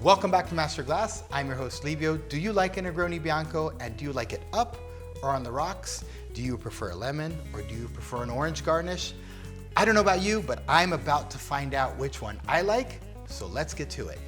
Welcome back to Master Glass. I'm your host, Livio. Do you like a Negroni Bianco, and do you like it up or on the rocks? Do you prefer a lemon, or do you prefer an orange garnish? I don't know about you, but I'm about to find out which one I like, so let's get to it.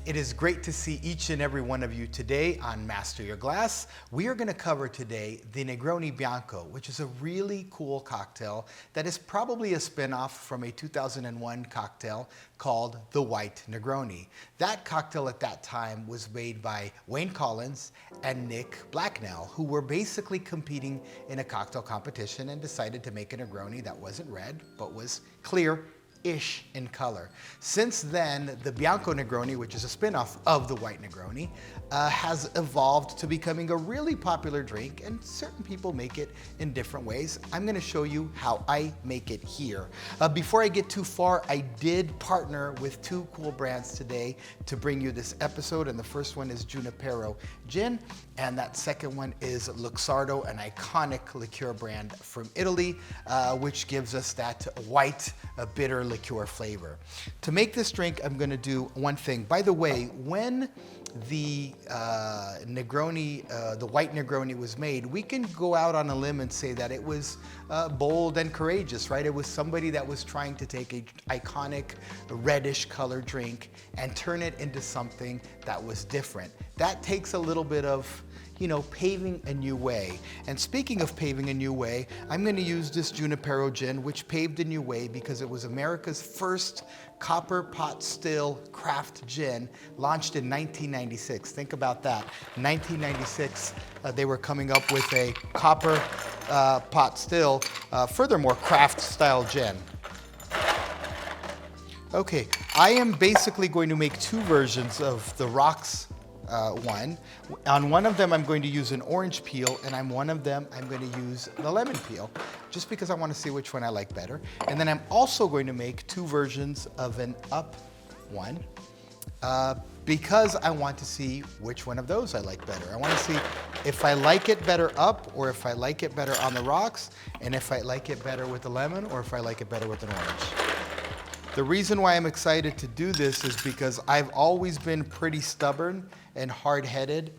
It is great to see each and every one of you today on Master Your Glass. We are going to cover today the Negroni Bianco, which is a really cool cocktail that is probably a spinoff from a 2001 cocktail called the White Negroni. That cocktail at that time was made by Wayne Collins and Nick Blacknill, who were basically competing in a cocktail competition and decided to make a Negroni that wasn't red, but was clear-ish in color. Since then, the Bianco Negroni, which is a spin-off of the White Negroni, has evolved to becoming a really popular drink, and certain people make it in different ways. I'm going to show you how I make it here. Before I get too far, I did partner with two cool brands today to bring you this episode, and the first one is Junipero Gin, and that second one is Luxardo, an iconic liqueur brand from Italy, which gives us that white, bitter liqueur flavor. To make this drink, I'm going to do one thing. By the way, when the Negroni, the White Negroni was made, we can go out on a limb and say that it was bold and courageous, right? It was somebody that was trying to take an iconic reddish color drink and turn it into something that was different. That takes a little bit of, you know, paving a new way. And speaking of paving a new way, I'm going to use this Junipero Gin, which paved a new way because it was America's first copper pot still craft gin, launched in 1996. Think about that. 1996, they were coming up with a copper pot still, furthermore, craft style gin. Okay, I am basically going to make two versions of the rocks one. On one of them, I'm going to use an orange peel, and on one of them, I'm going to use the lemon peel, just because I want to see which one I like better. And then I'm also going to make two versions of an up one, because I want to see which one of those I like better. I want to see if I like it better up, or if I like it better on the rocks, and if I like it better with the lemon, or if I like it better with an orange. The reason why I'm excited to do this is because I've always been pretty stubborn and hard-headed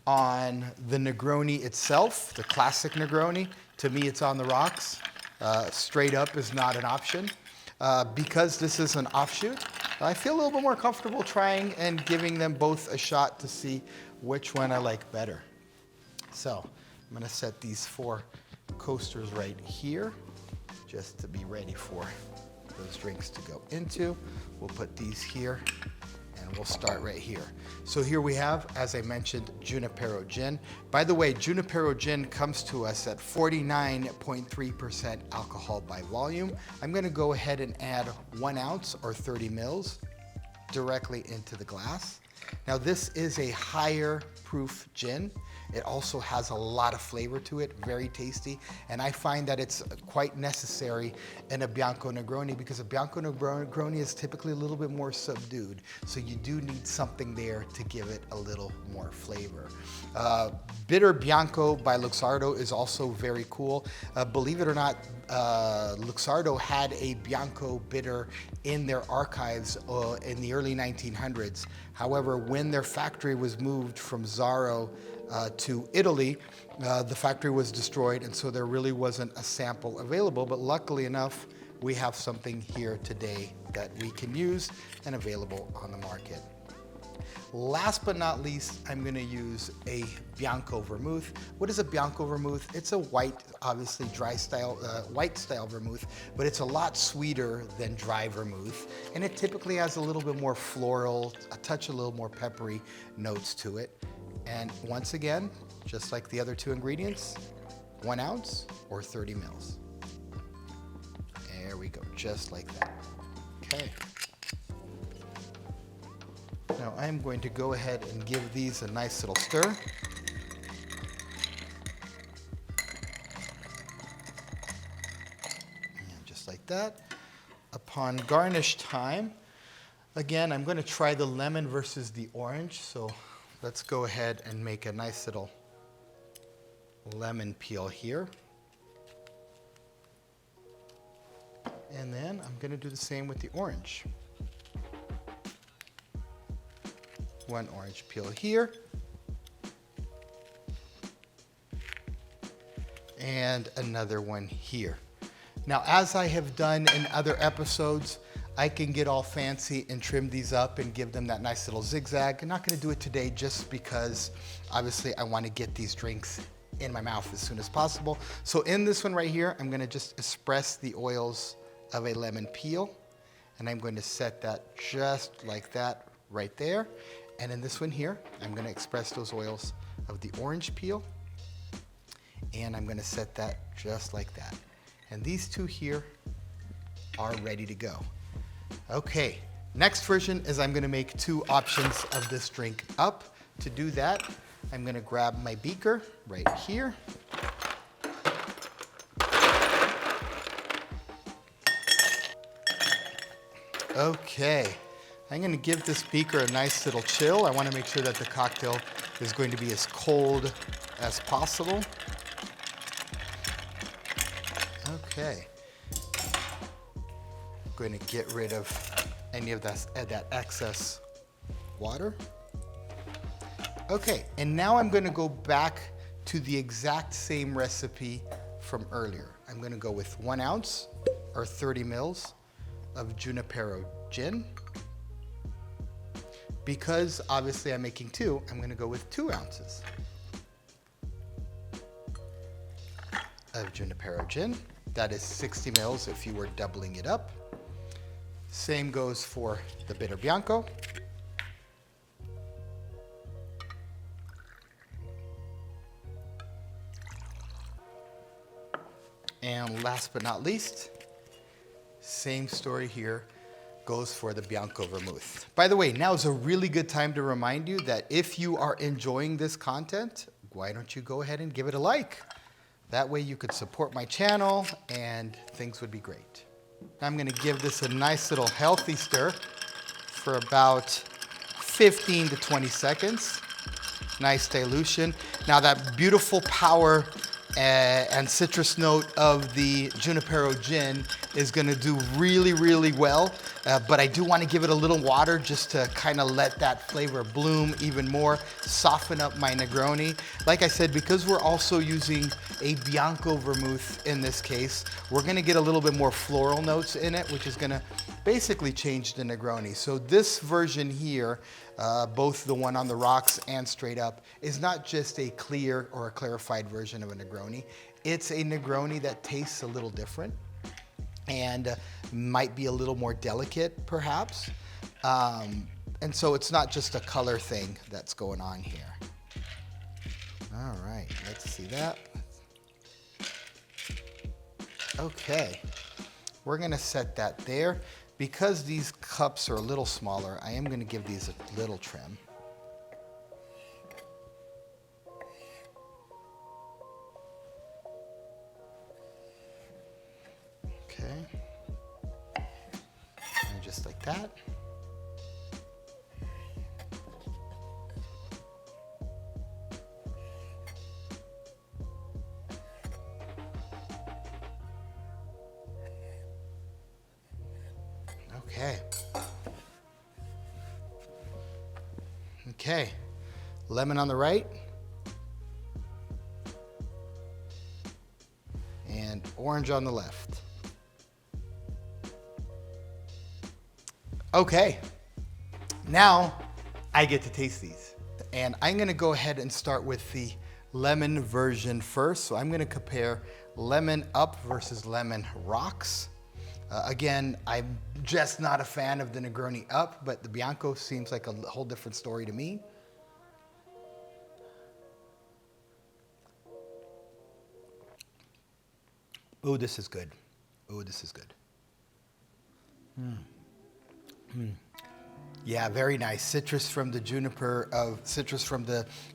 on the Negroni itself, the classic Negroni. To me, it's on the rocks. Straight up is not an option. Because this is an offshoot, I feel a little bit more comfortable trying and giving them both a shot to see which one I like better. So I'm going to set these four coasters right here just to be ready for those drinks to go into. We'll put these here, and we'll start right here. So here we have, as I mentioned, Junipero Gin. By the way, Junipero Gin comes to us at 49.3% alcohol by volume. I'm going to go ahead and add 1 ounce or 30 mils directly into the glass. Now this is a higher proof gin. It also has a lot of flavor to it, very tasty, and I find that it's quite necessary in a Bianco Negroni because a Bianco Negroni is typically a little bit more subdued, so you do need something there to give it a little more flavor. Bitter Bianco by Luxardo is also very cool. Believe it or not, Luxardo had a Bianco bitter in their archives in the early 1900s. However, when their factory was moved from Zaro to Italy, the factory was destroyed, and so there really wasn't a sample available. But luckily enough, we have something here today that we can use and available on the market. Last but not least, I'm going to use a Bianco Vermouth. What is a Bianco Vermouth? It's a white, obviously dry style, white style vermouth, but it's a lot sweeter than dry vermouth, and it typically has a little bit more floral, a little more peppery notes to it. And once again, just like the other two ingredients, 1 ounce or 30 mils. There we go, just like that. Okay. Now I'm going to go ahead and give these a nice little stir. And just like that. Upon garnish time, again, I'm going to try the lemon versus the orange. So let's go ahead and make a nice little lemon peel here. And then I'm going to do the same with the orange. One orange peel here. And another one here. Now, as I have done in other episodes, I can get all fancy and trim these up and give them that nice little zigzag. I'm not gonna do it today just because obviously I wanna get these drinks in my mouth as soon as possible. So in this one right here, I'm gonna just express the oils of a lemon peel, and I'm going to set that just like that right there. And in this one here, I'm gonna express those oils of the orange peel, and I'm gonna set that just like that. And these two here are ready to go. Okay, next version is I'm gonna make two options of this drink up. To do that, I'm gonna grab my beaker right here. Okay, I'm gonna give this beaker a nice little chill. I wanna make sure that the cocktail is going to be as cold as possible. Okay. Going to get rid of any of that excess water. Okay, and now I'm going to go back to the exact same recipe from earlier. I'm going to go with 1 ounce or 30 mils of Junipero Gin. Because obviously I'm making 2, I'm going to go with 2 ounces of Junipero Gin. That is 60 mils if you were doubling it up. Same goes for the bitter Bianco. And last but not least, same story here goes for the Bianco Vermouth. By the way, now is a really good time to remind you that if you are enjoying this content, why don't you go ahead and give it a like? That way you could support my channel and things would be great. I'm gonna give this a nice little healthy stir for about 15 to 20 seconds. Nice dilution. Now that beautiful power and citrus note of the Junipero Gin is gonna do really, really well. But I do wanna give it a little water just to kind of let that flavor bloom even more, soften up my Negroni. Like I said, because we're also using a Bianco Vermouth in this case, we're gonna get a little bit more floral notes in it, which is gonna basically change the Negroni. So this version here, both the one on the rocks and straight up, is not just a clear or a clarified version of a Negroni. It's a Negroni that tastes a little different and might be a little more delicate, perhaps. And so it's not just a color thing that's going on here. All right, let's see that. Okay, we're gonna set that there. Because these cups are a little smaller, I am gonna give these a little trim. Okay, and just like that. Okay. Okay, lemon on the right. And orange on the left. Okay, now I get to taste these. And I'm gonna go ahead and start with the lemon version first. So I'm gonna compare lemon up versus lemon rocks. Again, I'm just not a fan of the Negroni up, but the Bianco seems like a whole different story to me. Oh, this is good. Oh, this is good. Yeah, very nice. Citrus from the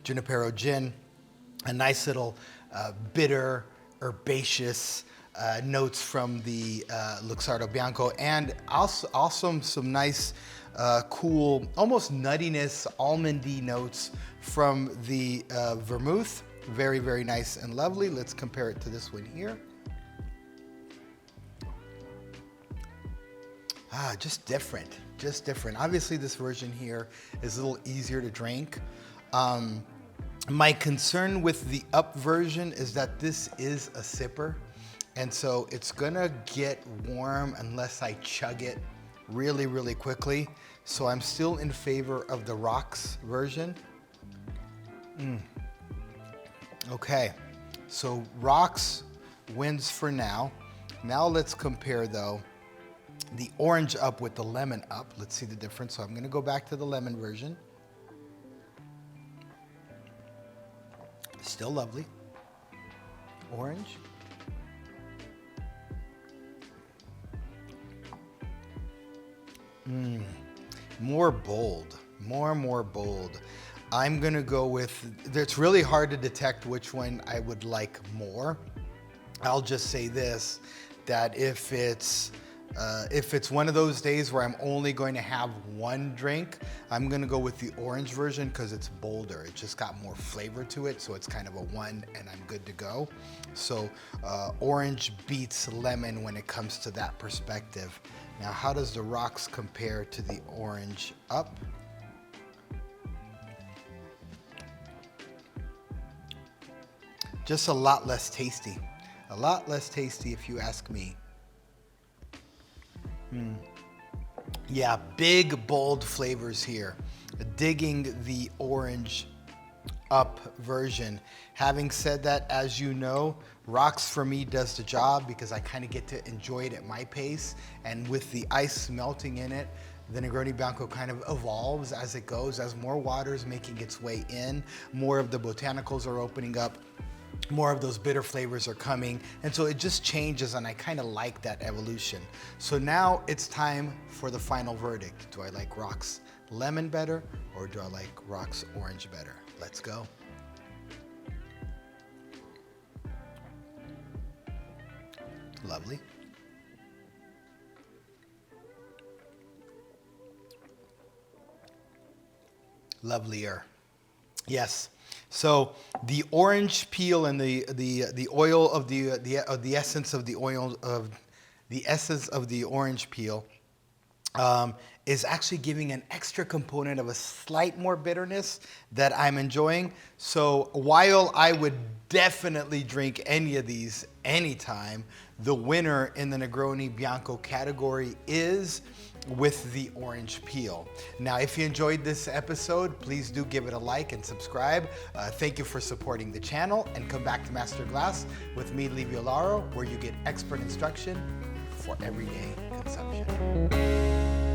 Junipero Gin. A nice little bitter, herbaceous notes from the Luxardo Bianco, and also some nice, cool, almost nuttiness, almondy notes from the Vermouth. Very, very nice and lovely. Let's compare it to this one here. Just different. just different. Obviously this version here is a little easier to drink. My concern with the up version is that this is a sipper, and so it's gonna get warm unless I chug it really, really quickly. So I'm still in favor of the rocks version. Okay, so rocks wins for now. Now let's compare though the orange up with the lemon up. Let's see the difference. So I'm gonna go back to the lemon version. Still lovely. Orange. More bold, more bold. I'm gonna go with, it's really hard to detect which one I would like more. I'll just say this, that if it's one of those days where I'm only going to have one drink, I'm gonna go with the orange version because it's bolder. It just got more flavor to it, so it's kind of a one and I'm good to go. So orange beats lemon when it comes to that perspective. Now, how does the rocks compare to the orange up? Just a lot less tasty. A lot less tasty if you ask me. Yeah, big, bold flavors here. Digging the orange up version. Having said that, as you know, rocks for me does the job because I kind of get to enjoy it at my pace. And with the ice melting in it, the Negroni Bianco kind of evolves as it goes, as more water is making its way in, more of the botanicals are opening up, more of those bitter flavors are coming, and so it just changes, and I kind of like that evolution. So now it's time for the final verdict. Do I like rocks lemon better, or do I like rocks orange better? Let's go. Lovely. Lovelier. Yes. So the orange peel and the oil of the essence of the oil of the essence of the orange peel is actually giving an extra component of a slight more bitterness that I'm enjoying. So while I would definitely drink any of these anytime, the winner in the Negroni Bianco category is with the orange peel. Now, if you enjoyed this episode, please do give it a like and subscribe. Thank you for supporting the channel, and come back to Master Glass with me, Livio Laro, where you get expert instruction for everyday consumption.